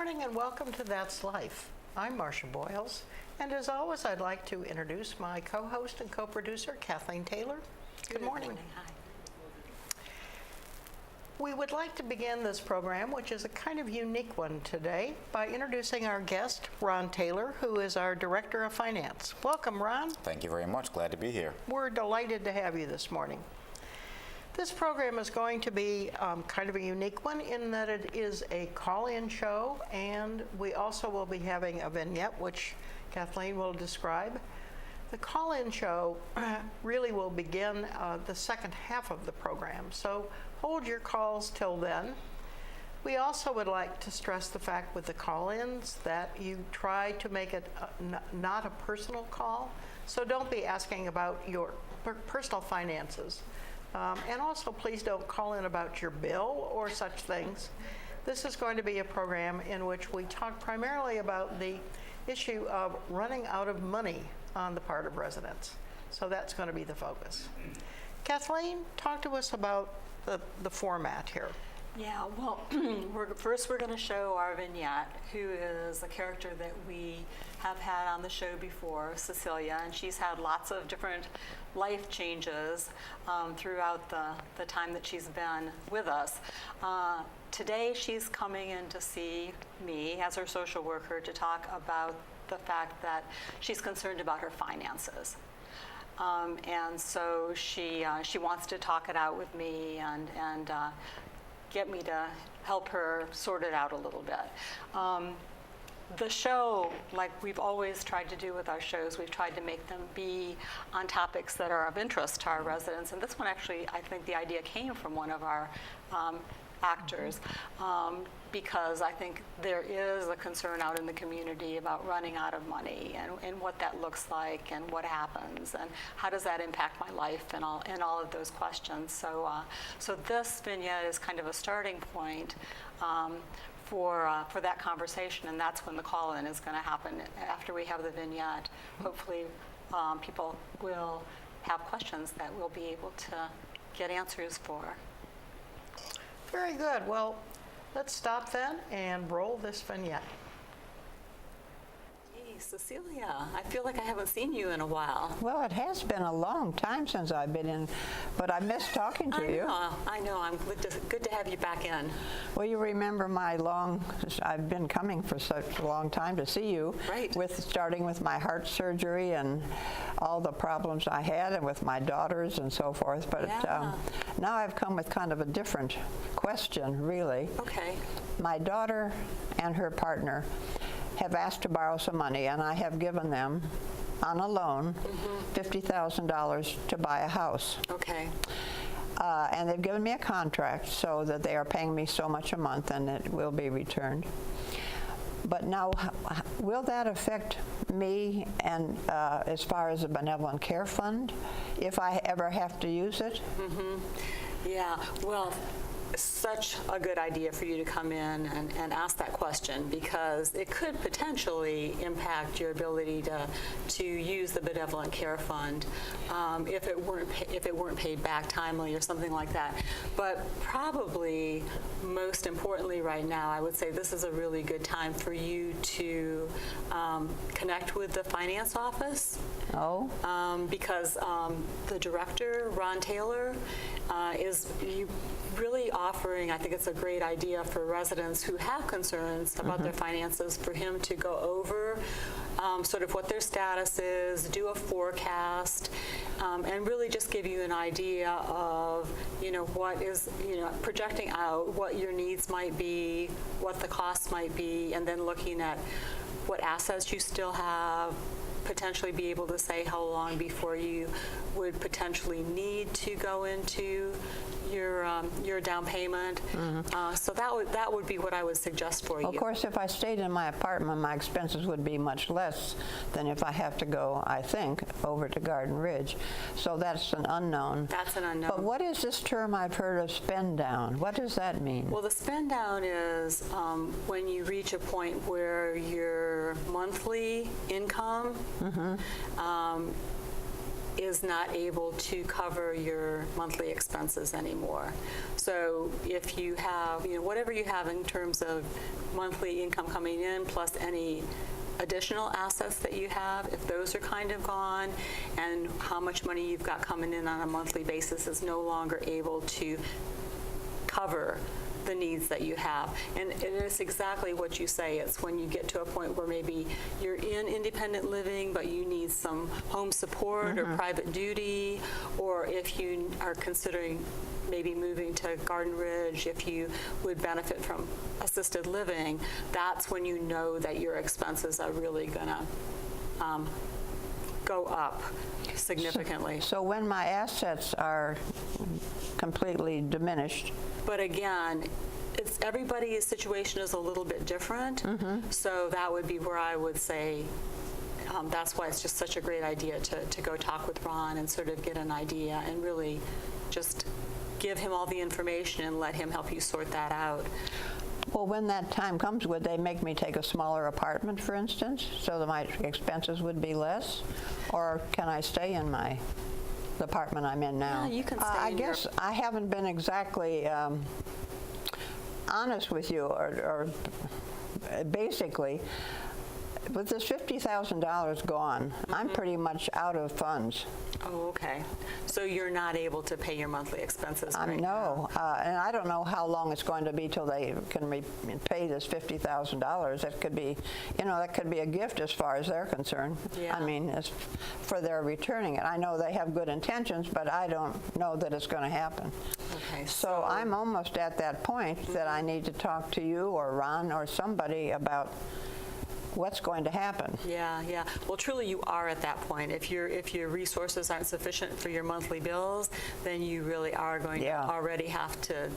morning and welcome to That's Life. I'm Marcia Boyles, and as always, I'd like to introduce my co-host and co-producer, Kathleen Taylor. Good morning. Hi. We would like to begin this program, which is a kind of unique one today, by introducing our guest, Ron Taylor, who is our Director of Finance. Welcome, Ron. Thank you very much. Glad to be here. We're delighted to have you this morning. This program is going to be kind of a unique one in that it is a call-in show, and we also will be having a vignette, which Kathleen will describe. The call-in show really will begin the second half of the program, so hold your calls till then. We also would like to stress the fact with the call-ins that you try to make it not a personal call, so don't be asking about your personal finances. And also, please don't call in about your bill or such things. This is going to be a program in which we talk primarily about the issue of running out of money on the part of residents. So that's going to be the focus. Kathleen, talk to us about the format here. Yeah, well, first we're going to show our vignette, who is a character that we have had on the show before, Cecilia, and she's had lots of different life changes throughout the time that she's been with us. Today she's coming in to see me as her social worker to talk about the fact that she's concerned about her finances. And so she wants to talk it out with me and get me to help her sort it out a little bit. The show, like we've always tried to do with our shows, we've tried to make them be on topics that are of interest to our residents. And this one actually, I think the idea came from one of our actors, because I think there is a concern out in the community about running out of money and what that looks like and what happens and how does that impact my life and all of those questions. So this vignette is kind of a starting point for that conversation, and that's when the call-in is going to happen after we have the vignette. Hopefully people will have questions that we'll be able to get answers for. Very good. Well, let's stop then and roll this vignette. Hey, Cecilia, I feel like I haven't seen you in a while. Well, it has been a long time since I've been in, but I miss talking to you. I know. I'm good to have you back in. Well, you remember I've been coming for such a long time to see you. Right. Starting with my heart surgery and all the problems I had and with my daughters and so forth. But yeah. Now I've come with kind of a different question, really. Okay. My daughter and her partner have asked to borrow some money, and I have given them, on a loan, $50,000 to buy a house. Okay. And they've given me a contract so that they are paying me so much a month and it will be returned. But now, will that affect me and as far as the benevolent care fund, if I ever have to use it? Yeah, well, such a good idea for you to come in and ask that question, because it could potentially impact your ability to use the benevolent care fund if it weren't paid back timely or something like that. But probably most importantly right now, I would say this is a really good time for you to connect with the finance office. Oh. Because the director, Ron Taylor, is really offering, I think it's a great idea for residents who have concerns about their finances, for him to go over sort of what their status is, do a forecast, and really just give you an idea of, what is, projecting out what your needs might be, what the costs might be, and then looking at what assets you still have, potentially be able to say how long before you would potentially need to go into your down payment. So that would be what I would suggest for you. Of course, if I stayed in my apartment, my expenses would be much less than if I have to go, I think, over to Garden Ridge. So that's an unknown. That's an unknown. But what is this term I've heard of, spend down? What does that mean? Well, the spend down is when you reach a point where your monthly income is not able to cover your monthly expenses anymore. So if you have, whatever you have in terms of monthly income coming in plus any additional assets that you have, if those are kind of gone, and how much money you've got coming in on a monthly basis is no longer able to cover the needs that you have. And it is exactly what you say. It's when you get to a point where maybe you're in independent living, but you need some home support or private duty, or if you are considering maybe moving to Garden Ridge, if you would benefit from assisted living, that's when you know that your expenses are really gonna go up significantly. So when my assets are completely diminished. But again, everybody's situation is a little bit different. So that would be where I would say that's why it's just such a great idea to go talk with Ron and sort of get an idea and really just give him all the information and let him help you sort that out. Well, when that time comes, would they make me take a smaller apartment, for instance, so that my expenses would be less? Or can I stay in the apartment I'm in now? Yeah, you can stay I guess I haven't been exactly honest with you, or basically, with this $50,000 gone, I'm pretty much out of funds. Oh, okay. So you're not able to pay your monthly expenses right now? No, and I don't know how long it's going to be till they can pay this $50,000. That could be, that could be a gift as far as they're concerned. Yeah. I mean, as for their returning it. I know they have good intentions, but I don't know that it's going to happen. Okay. So I'm almost at that point that I need to talk to you or Ron or somebody about what's going to happen. Yeah. Well, truly, you are at that point. If your resources aren't sufficient for your monthly bills, then you really are going to already have to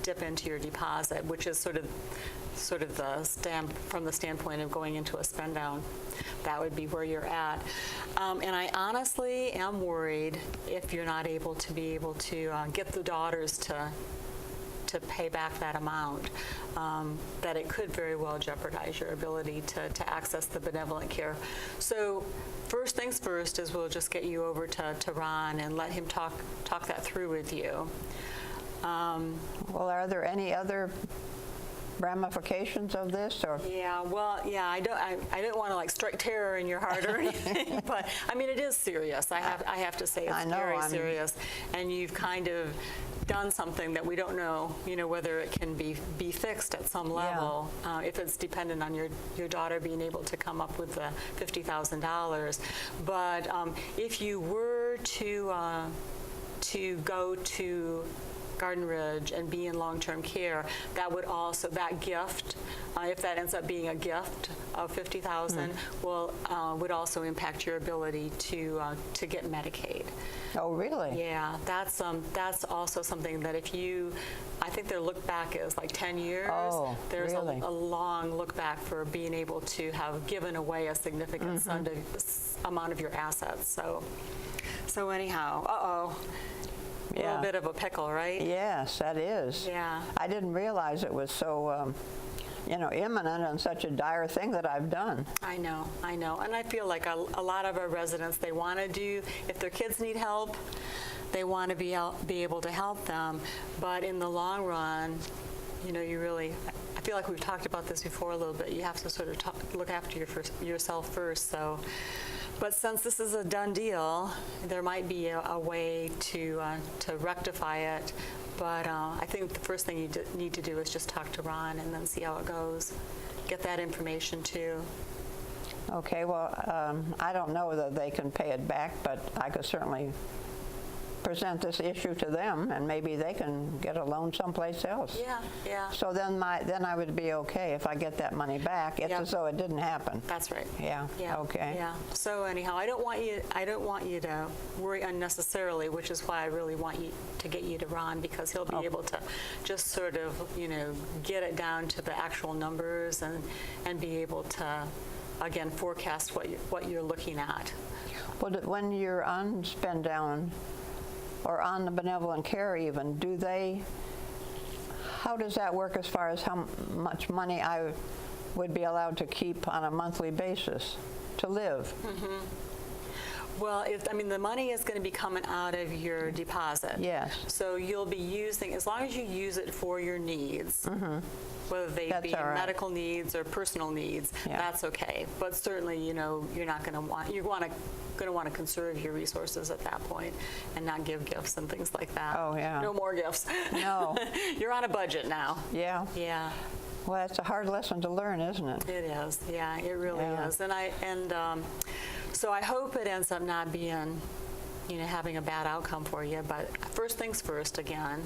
dip into your deposit, which is sort of from the standpoint of going into a spend down. That would be where you're at. And I honestly am worried if you're not able to get the daughters to pay back that amount, that it could very well jeopardize your ability to access the benevolent care. So first things first is we'll just get you over to Ron and let him talk that through with you. Well, are there any other ramifications of this, or? I don't want to strike terror in your heart or anything, but I mean, it is serious. I have to say it's very serious, and you've kind of done something that we don't know, whether it can be fixed at some level, if it's dependent on your daughter being able to come up with the $50,000. But if you were to go to Garden Ridge and be in long-term care, that gift, if that ends up being a gift of $50,000, would also impact your ability to get Medicaid. Oh, really? Yeah, that's also something that I think their look back is 10 years. Oh, There's really? a long look back for being able to have given away a significant amount of your assets. So anyhow, a little bit of a pickle, right? Yes, that is. Yeah. I didn't realize it was so, imminent and such a dire thing that I've done. I know. And I feel like a lot of our residents, they want to do, if their kids need help, they want to be able to help them. But in the long run, I feel like we've talked about this before a little bit. You have to sort of look after yourself first. So. But since this is a done deal, there might be a way to rectify it. But I think the first thing you need to do is just talk to Ron and then see how it goes. Get that information too. Okay, well, I don't know that they can pay it back, but I could certainly present this issue to them, and maybe they can get a loan someplace else. Yeah. So then I would be okay if I get that money back. It's as though it didn't happen. That's right. Yeah. Okay. Yeah. So anyhow, I don't want you to worry unnecessarily, which is why I really want to get you to Ron, because he'll be able to just sort of get it down to the actual numbers and be able to again forecast what you're looking at. Well, when you're on spend down, or on the benevolent care even, how does that work as far as how much money I would be allowed to keep on a monthly basis to live? Well, I mean, the money is going to be coming out of your deposit. Yes. So you'll be using, as long as you use it for your needs, whether they That's be all right. medical needs or personal needs, Yeah. that's okay. But certainly, you're not going to want, going to want to conserve your resources at that point and not give gifts and things like that. Oh, yeah. No more gifts. No. You're on a budget now. Yeah. Yeah. Well, it's a hard lesson to learn, isn't it? It is, yeah, it really Yeah. is. So I hope it ends up not being, having a bad outcome for you. But first things first, again,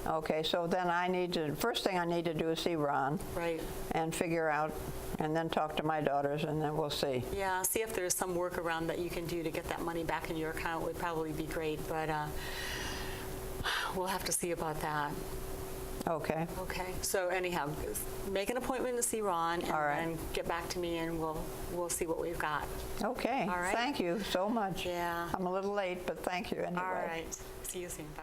Okay, so then first thing I need to do is see Ron right? and figure out, and then talk to my daughters, and then we'll see. Yeah, see if there's some workaround that you can do to get that money back in your account would probably be great. But we'll have to see about that. Okay. Okay. So anyhow, make an appointment to see Ron, and All right. then get back to me, and we'll see what we've got. Okay. All right. Thank you so much. Yeah. I'm a little late, but thank you anyway. All right. See you soon. Bye.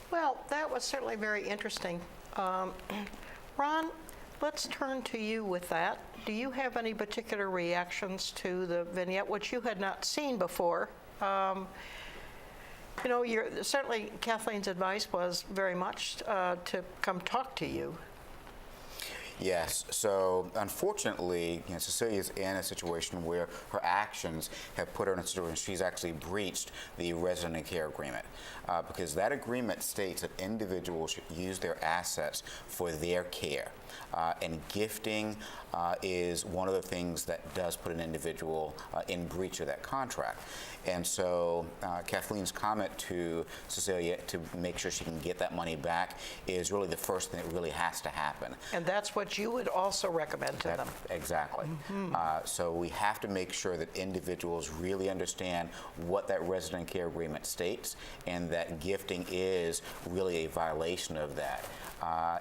Well, that was certainly very interesting. Ron, let's turn to you with that. Do you have any particular reactions to the vignette, which you had not seen before? Certainly Kathleen's advice was very much to come talk to you. Yes. So unfortunately, Cecilia's in a situation where her actions have put her in a situation she's actually breached the resident care agreement, because that agreement states that individuals should use their assets for their care. And gifting is one of the things that does put an individual in breach of that contract. And so Kathleen's comment to Cecilia to make sure she can get that money back is really the first thing that really has to happen. And that's what you would also recommend to them. Exactly. So we have to make sure that individuals really understand what that resident care agreement states, and that gifting is really a violation of that.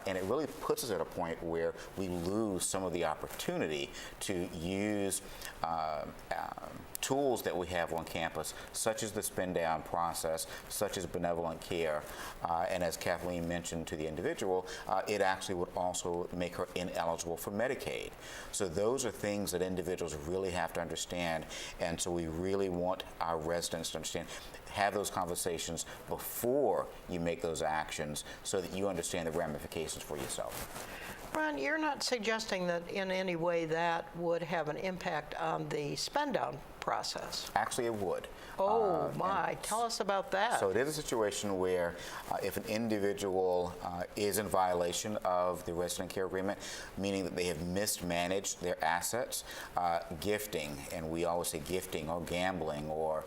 And it really puts us at a point where we lose some of the opportunity to use tools that we have on campus, such as the spin down process, such as benevolent care, and as Kathleen mentioned to the individual, it actually would also make her ineligible for Medicaid. So those are things that individuals really have to understand, and so we really want our residents to understand. Have those conversations before you make those actions so that you understand the ramifications for yourself. Ron, you're not suggesting that in any way that would have an impact on the spend-down process. Actually, it would. Oh, my. Tell us about that. So it is a situation where if an individual is in violation of the resident care agreement, meaning that they have mismanaged their assets, gifting, and we always say gifting or gambling or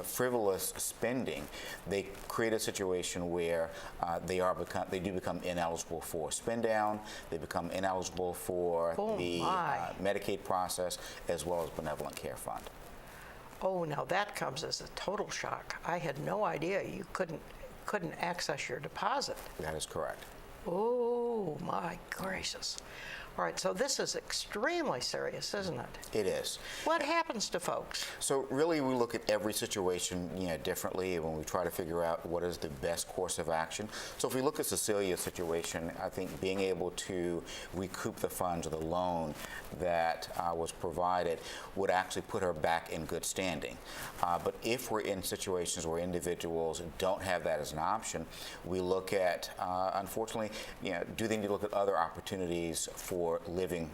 frivolous spending, they create a situation where they do become ineligible for spend down, they become ineligible for the Medicaid process, as well as benevolent care fund. Oh, now that comes as a total shock. I had no idea you couldn't access your deposit. That is correct. Oh, my gracious. All right, so this is extremely serious, isn't it? It is. What happens to folks? So really, we look at every situation, differently when we try to figure out what is the best course of action. So if we look at Cecilia's situation, I think being able to recoup the funds or the loan that was provided would actually put her back in good standing. But if we're in situations where individuals don't have that as an option, we look at, unfortunately, do they need to look at other opportunities for living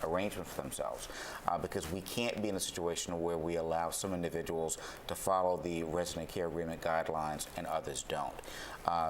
arrangements for themselves, because we can't be in a situation where we allow some individuals to follow the resident care agreement guidelines and others don't.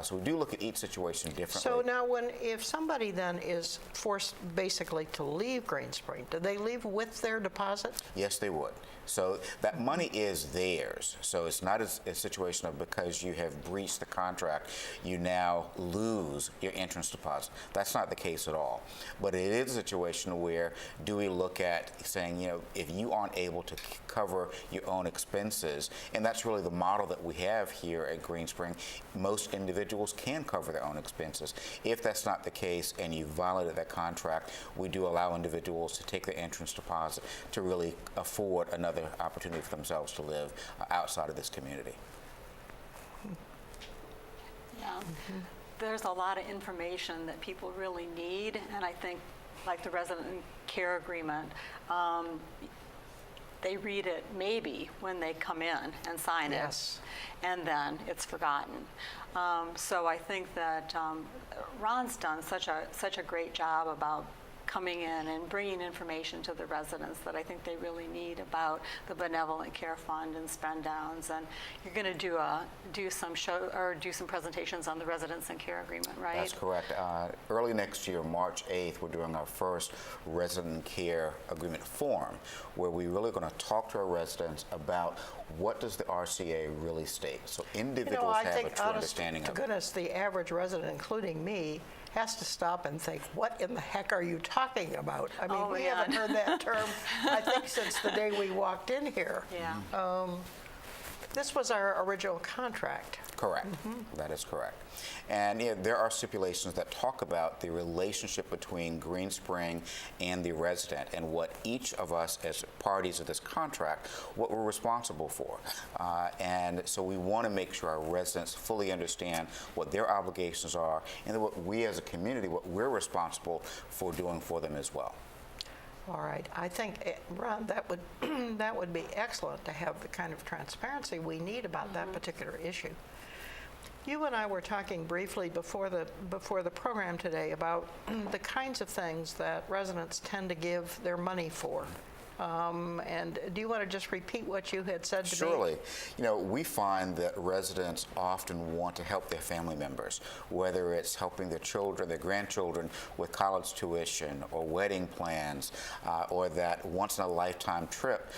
So we do look at each situation differently. So now if somebody then is forced basically to leave Green Spring, do they leave with their deposit? Yes, they would. So that money is theirs. So it's not a situation of because you have breached the contract, you now lose your entrance deposit. That's not the case at all. But it is a situation where do we look at saying, if you aren't able to cover your own expenses, and that's really the model that we have here at Green Spring, most individuals can cover their own expenses. If that's not the case and you violated that contract, we do allow individuals to take their entrance deposit to really afford another opportunity for themselves to live outside of this community. Yeah. There's a lot of information that people really need, and I think like the resident care agreement, they read it maybe when they come in and sign Yes. it, and then it's forgotten. So I think that Ron's done such a great job about coming in and bringing information to the residents that I think they really need about the benevolent care fund and spend downs. And you're going to do some presentations on the residents and care agreement, right? That's correct. Early next year, March 8th, we're doing our first resident care agreement forum, where we're really going to talk to our residents about what does the RCA really state. So individuals I have think, a true understanding to of it. goodness, the average resident, including me, has to stop and think, what in the heck are you talking about? I mean, Oh, we man. haven't heard that term, I think, since the day we walked in here. Yeah. This was our original contract. Correct. That is correct. And there are stipulations that talk about the relationship between Green Spring and the resident and what each of us as parties of this contract, what we're responsible for. And so we want to make sure our residents fully understand what their obligations are and what we as a community, what we're responsible for doing for them as well. All right, I think, Ron, that would that would be excellent to have the kind of transparency we need about that particular issue. You and I were talking briefly before the program today about the kinds of things that residents tend to give their money for. And do you want to just repeat what you had said to me? Surely. We find that residents often want to help their family members, whether it's helping their children, their grandchildren with college tuition or wedding plans, or that once-in-a-lifetime trip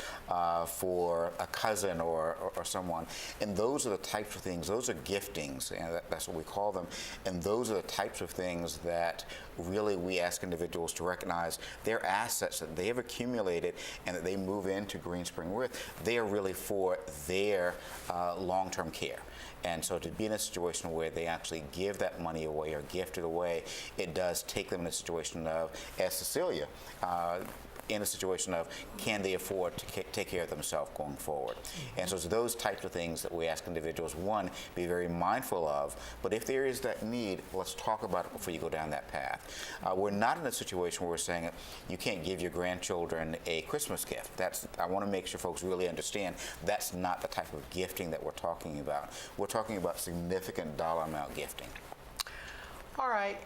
for a cousin or someone. And those are the types of things, those are giftings, and that's what we call them. And those are the types of things that really we ask individuals to recognize their assets that they have accumulated and that they move into Green Spring with. They are really for their long-term care. And so to be in a situation where they actually give that money away or gift it away, it does take them in a situation of, as Cecilia, in a situation of, can they afford to take care of themselves going forward? And so it's those types of things that we ask individuals, one, be very mindful of, but if there is that need, let's talk about it before you go down that path. We're not in a situation where we're saying you can't give your grandchildren a Christmas gift. I want to make sure folks really understand that's not the type of gifting that we're talking about. We're talking about significant dollar amount gifting. All right.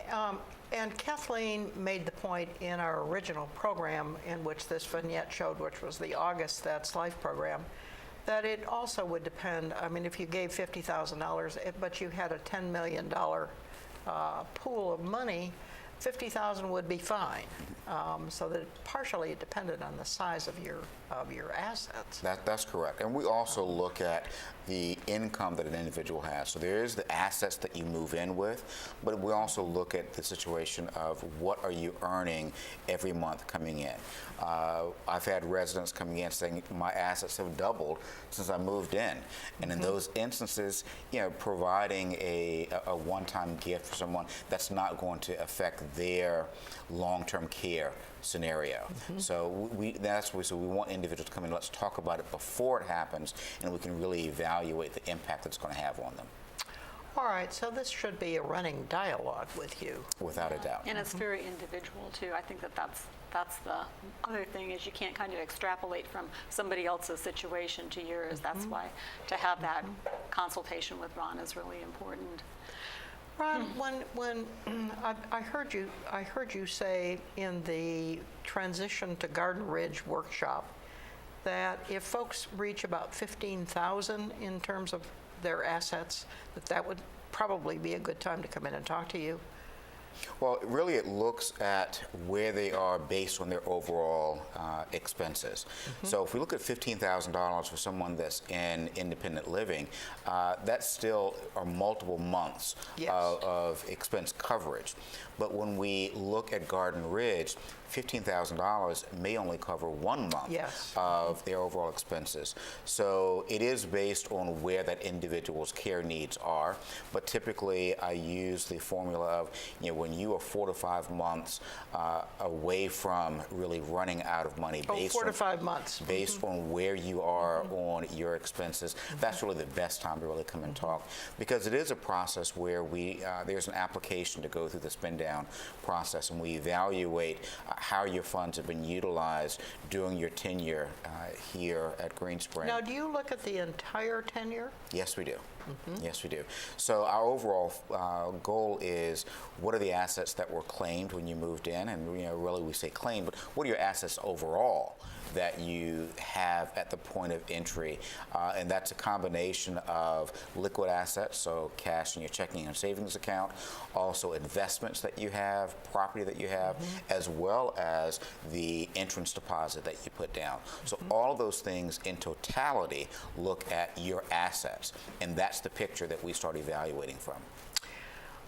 And Kathleen made the point in our original program in which this vignette showed, which was the August That's Life program, that it also would depend, I mean, if you gave $50,000, but you had a $10 million pool of money, $50,000 would be fine. So that partially it depended on the size of your assets. That's correct. And we also look at the income that an individual has. So there is the assets that you move in with, but we also look at the situation of what are you earning every month coming in. I've had residents coming in saying my assets have doubled since I moved in. And in those instances, providing a one-time gift for someone, that's not going to affect their long-term care scenario. So that's why we want individuals to come in. Let's talk about it before it happens, and we can really evaluate the impact it's going to have on them. All right, so this should be a running dialogue with you. Without a doubt. And it's very individual too. I think that's the other thing, is you can't kind of extrapolate from somebody else's situation to yours. That's why to have that consultation with Ron is really important. Ron, when I heard you say in the transition to Garden Ridge workshop that if folks reach about 15,000 in terms of their assets, that would probably be a good time to come in and talk to you. Well, really it looks at where they are based on their overall expenses. So if we look at $15,000 for someone that's in independent living, that's still are multiple months of expense coverage. But when we look at Garden Ridge, $15,000 may only cover 1 month of their overall expenses. So it is based on where that individual's care needs are. But typically I use the formula of, when you are 4 to 5 months away from really running out of money, Oh, 4 to 5 months. based on where you are on your expenses, that's really the best time to really come and talk, because it is a process where there's an application to go through the spend down process, and we evaluate how your funds have been utilized during your tenure here at Greenspring. Now, do you look at the entire tenure? Yes, we do. Yes, we do. So our overall goal is, what are the assets that were claimed when you moved in? And really we say claimed, but what are your assets overall that you have at the point of entry? And that's a combination of liquid assets, so cash in your checking and savings account, also investments that you have, property that you have, as well as the entrance deposit that you put down. So all of those things in totality look at your assets, and that's the picture that we start evaluating from.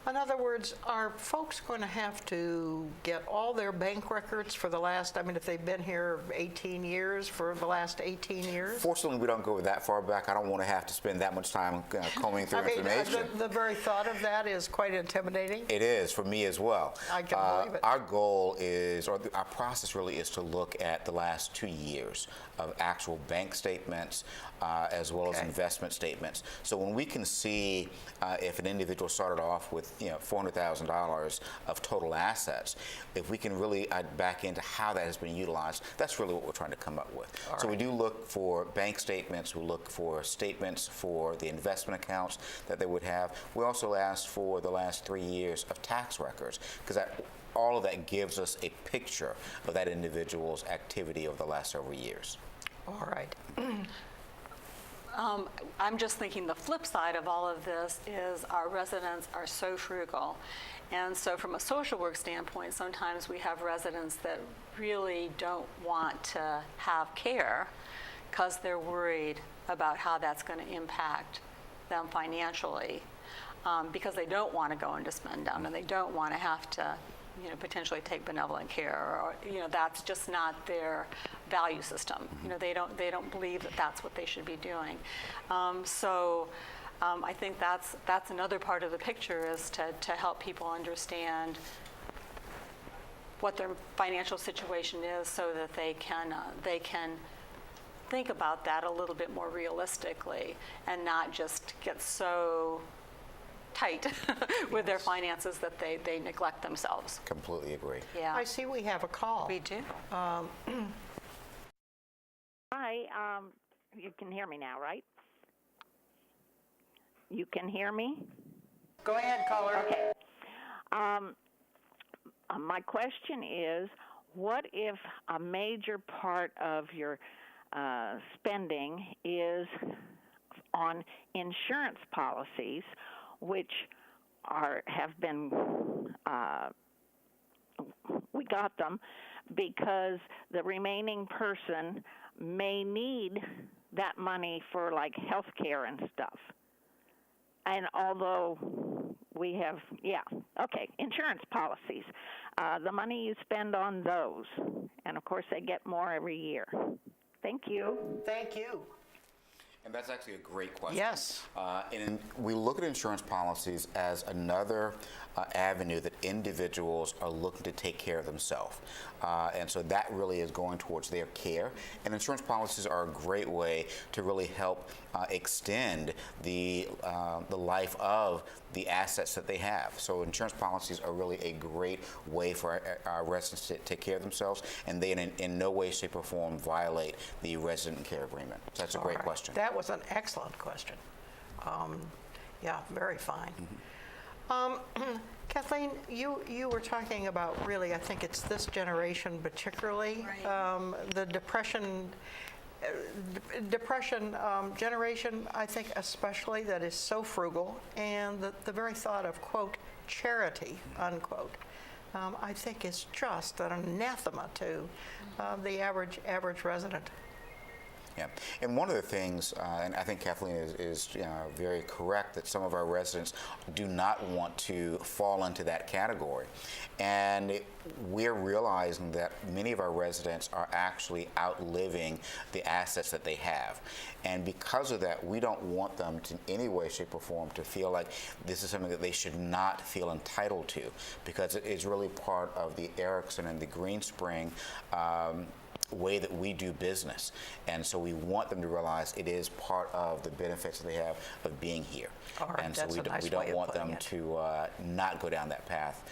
In other words, are folks going to have to get all their bank records for the last, I mean, if they've been here 18 years, for the last 18 years? Fortunately, we don't go that far back. I don't want to have to spend that much time combing through I mean, information. the very thought of that is quite intimidating. It is, for me as well. I can believe it. Our goal is, or our process really is, to look at the last 2 years of actual bank statements as well as investment statements. So when we can see if an individual started off with $400,000 of total assets, if we can really back into how that has been utilized, that's really what we're trying to come up with. So we do look for bank statements, we look for statements for the investment accounts that they would have. We also ask for the last 3 years of tax records, because all of that gives us a picture of that individual's activity over the last several years. All right. I'm just thinking the flip side of all of this is our residents are so frugal. And so from a social work standpoint, sometimes we have residents that really don't want to have care because they're worried about how that's going to impact them financially, because they don't want to go into spend down and they don't want to have to potentially take benevolent care, or that's just not their value system. They don't believe that that's what they should be doing. I think that's another part of the picture, is to help people understand what their financial situation is, so that they can think about that a little bit more realistically and not just get so tight with their finances that they neglect themselves. Completely agree. Yeah. I see we have a call. We do. Hi, you can hear me now, right? You can hear me? Go ahead, caller. Okay. My question is, what if a major part of your spending is on insurance policies, which have been, we got them because the remaining person may need that money for like health care and stuff. And although we have, insurance policies, the money you spend on those, and of course they get more every year. Thank you. Thank you. And that's actually a great question. Yes. And we look at insurance policies as another avenue that individuals are looking to take care of themselves. And so that really is going towards their care. And insurance policies are a great way to really help extend the life of the assets that they have. So insurance policies are really a great way for our residents to take care of themselves, and they in no way, shape, or form violate the resident care agreement. So that's a great question. That was an excellent question. Yeah, very fine. Kathleen, you were talking about, really, I think it's this generation particularly, the depression generation, I think especially, that is so frugal, and the very thought of, quote, charity, unquote, I think is just an anathema to the average resident. Yeah, and one of the things, and I think Kathleen is very correct, that some of our residents do not want to fall into that category. And we're realizing that many of our residents are actually outliving the assets that they have. And because of that, we don't want them to, in any way, shape, or form, to feel like this is something that they should not feel entitled to, because it is really part of the Erickson and the Greenspring way that we do business. And so we want them to realize it is part of the benefits that they have of being here. All right, and so that's we, a nice we don't way of want putting them it. to not go down that path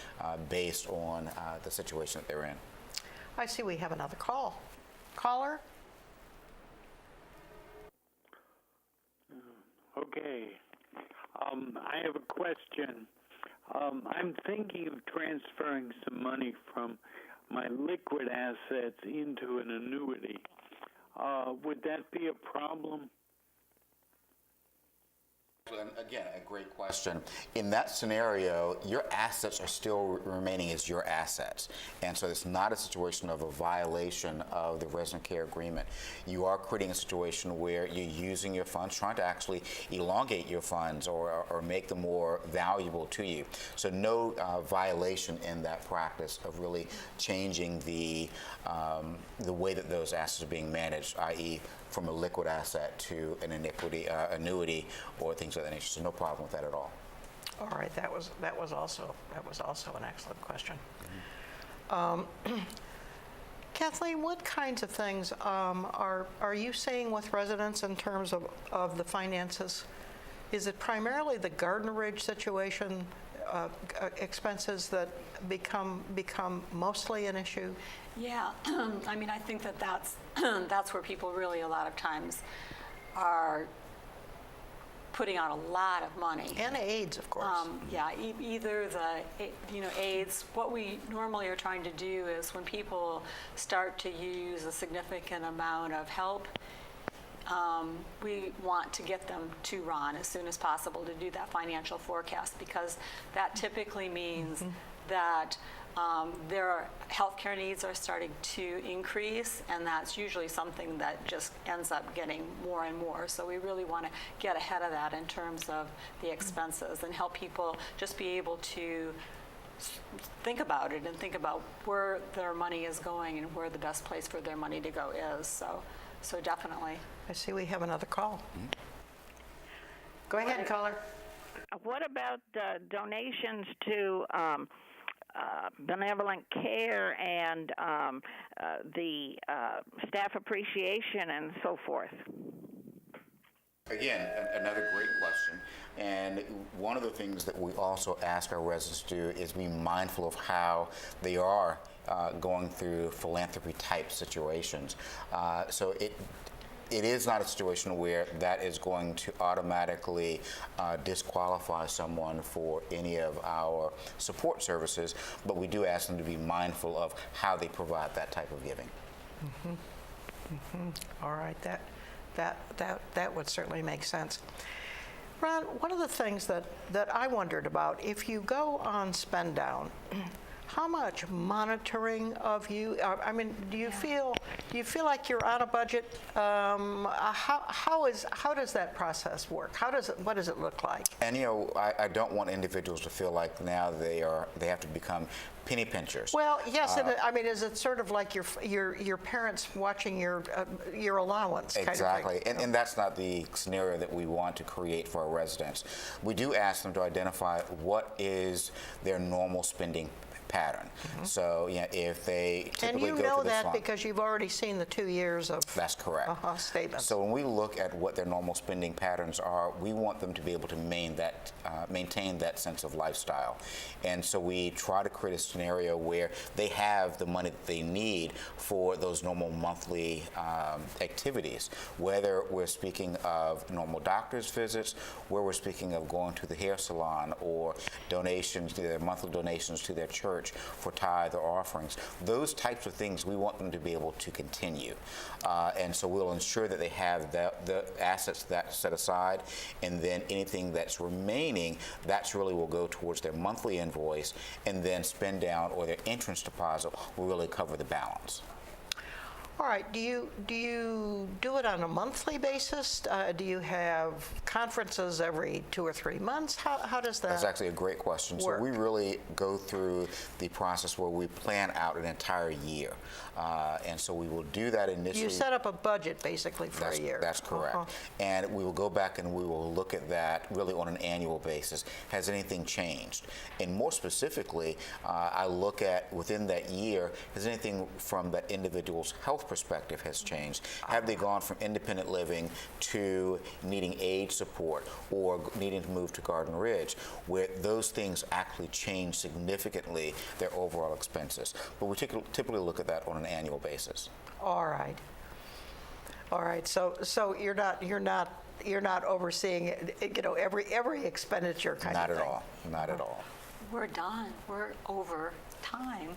based on the situation that they're in. I see we have another call. Caller? Okay. I have a question. I'm thinking of transferring some money from my liquid assets into an annuity. Would that be a problem? And again, a great question. In that scenario, your assets are still remaining as your assets. And so it's not a situation of a violation of the resident care agreement. You are creating a situation where you're using your funds, trying to actually elongate your funds or make them more valuable to you. So no violation in that practice of really changing the way that those assets are being managed, i.e. from a liquid asset to an annuity or things of that nature. So no problem with that at all. All right, that was also an excellent question. Kathleen, what kinds of things are you seeing with residents in terms of the finances? Is it primarily the Gardner-Ridge situation, expenses that become mostly an issue? Yeah, I mean, I think that's where people really a lot of times are putting out a lot of money. And AIDS, of course. Yeah, either the AIDS. What we normally are trying to do is when people start to use a significant amount of help, we want to get them to Ron as soon as possible to do that financial forecast, because that typically means that their healthcare needs are starting to increase, and that's usually something that just ends up getting more and more. So we really want to get ahead of that in terms of the expenses and help people just be able to think about it and think about where their money is going and where the best place for their money to go is. So definitely. I see we have another call. Go ahead, caller. What about donations to benevolent care and the staff appreciation and so forth? Again, another great question. And one of the things that we also ask our residents to do is be mindful of how they are going through philanthropy type situations. So it is not a situation where that is going to automatically disqualify someone for any of our support services, but we do ask them to be mindful of how they provide that type of giving. All right, that would certainly make sense. Ron, one of the things that I wondered about, if you go on spend down, how much monitoring of you? I mean, do you feel like you're on a budget? How does that process work? What does it look like? And I don't want individuals to feel like now they have to become penny pinchers. Well, yes, I mean, is it sort of like your parents watching your allowance? Exactly, kind of thing? and that's not the scenario that we want to create for our residents. We do ask them to identify what is their normal spending pattern. So, if they typically and you go know to this that fund, because you've already seen the 2 years of that's correct. Statements. So when we look at what their normal spending patterns are, we want them to be able to maintain that sense of lifestyle. And so we try to create a scenario where they have the money that they need for those normal monthly activities, whether we're speaking of normal doctor's visits, where we're speaking of going to the hair salon, or donations, their monthly donations to their church for tithe or offerings. Those types of things we want them to be able to continue. And so we'll ensure that they have the assets that set aside, and then anything that's remaining, that's really will go towards their monthly invoice, and then spend down or their entrance deposit will really cover the balance. All right, do you do it on a monthly basis? Do you have conferences every 2 or 3 months? How does that That's actually a great question. work? So we really go through the process where we plan out an entire year. And so we will do that initially. You set up a budget basically for a year. That's correct. And we will go back and we will look at that really on an annual basis. Has anything changed? And more specifically, I look at within that year, has anything from that individual's health perspective has changed? Have they gone from independent living to needing aid support or needing to move to Garden Ridge, where those things actually change significantly their overall expenses? But we typically look at that on an annual basis. All right. All right. So you're not overseeing every expenditure kind of Not thing. at all. Not at all. We're done. We're over time.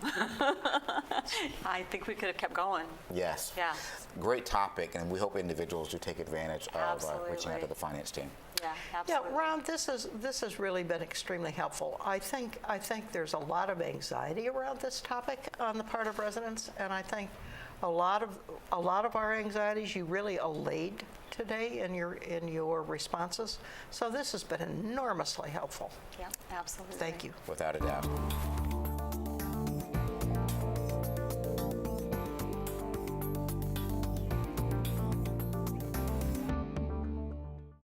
I think we could have kept going. Yes. Yeah. Great topic, and we hope individuals do take advantage of reaching out to Absolutely. the finance team. Yeah, Yeah, absolutely. Ron, this has really been extremely helpful. I think there's a lot of anxiety around this topic on the part of residents, and I think a lot of our anxieties you really allayed today in your responses. So this has been enormously helpful. Yeah, absolutely. Thank you. Without a doubt.